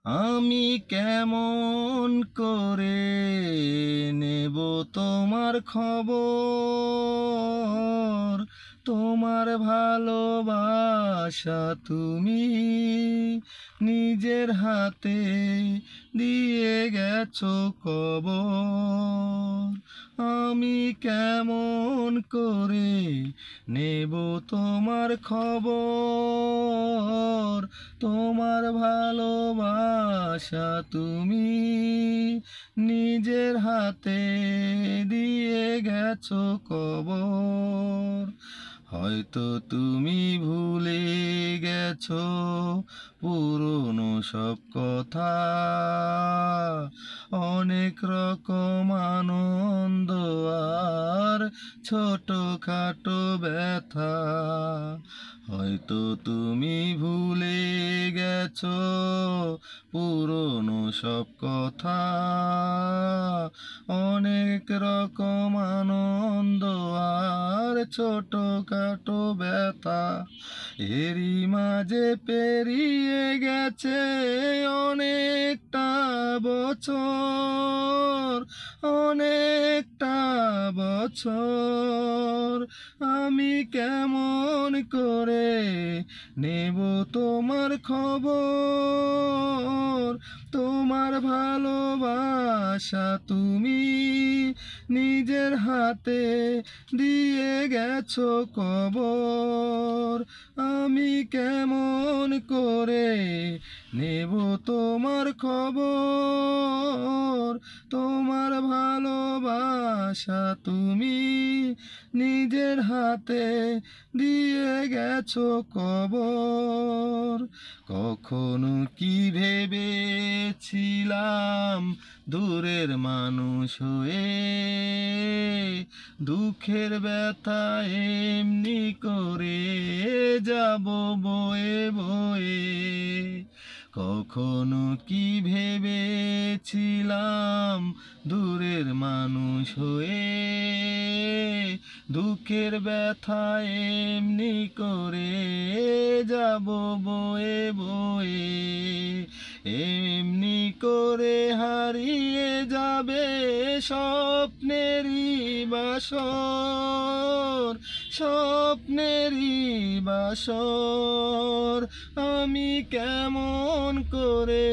আমি কেমন করে নেব তোমার খবর? তোমার ভালোবাসা তুমি নিজের হাতে দিয়ে গেছো কবর। আমি কেমন করে নেব তোমার খবর? তোমার ভালোবাসা তুমি নিজের হাতে দিয়ে গেছো কবর। হয়তো তুমি ভুলে গেছো পুরনো সব কথা, অনেক রকম আনন্দ আর ছোটখাটো ব্যথা। হয়তো তুমি ভুলে গেছো পুরনো সব কথা, অনেক রকম আনন্দ আর ছোটখাটো ব্যথা। এরই মাঝে পেরিয়ে গেছে অনেকটা বছর, অনেকটা বছর। আমি কেমন করে নেব তোমার খবর? তোমার ভালোবাসা তুমি নিজের হাতে দিয়ে গেছো কবর। আমি কেমন করে নেব তোমার খবর? তোমার ভালোবাসা তুমি নিজের হাতে দিয়ে গেছো কবর। কখনো কি ভেবেছিলাম দূরের মানুষ হয়ে দুঃখের ব্যথা এমনি করে যাব বয়ে বয়ে। কখনো কি ভেবেছিলাম দূরের মানুষ হয়ে দুঃখের ব্যথা এমনি করে যাব বয়ে বয়ে। এমনি করে হারিয়ে যাবে স্বপ্নেরই বাসর, স্বপ্নেরই বাসর। আমি কেমন করে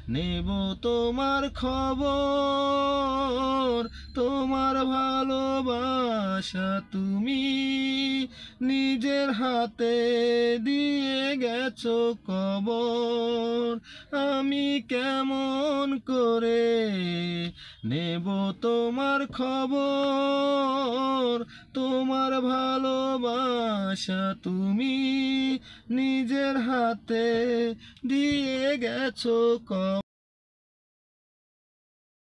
নেব তোমার খবর? তোমার ভালোবাসা তুমি নিজের হাতে দিয়ে গেছো কবর। আমি কেমন করে নেব তোমার খবর? তোমার ভালোবাসা তুমি নিজের হাতে দিয়ে গেছো কবর।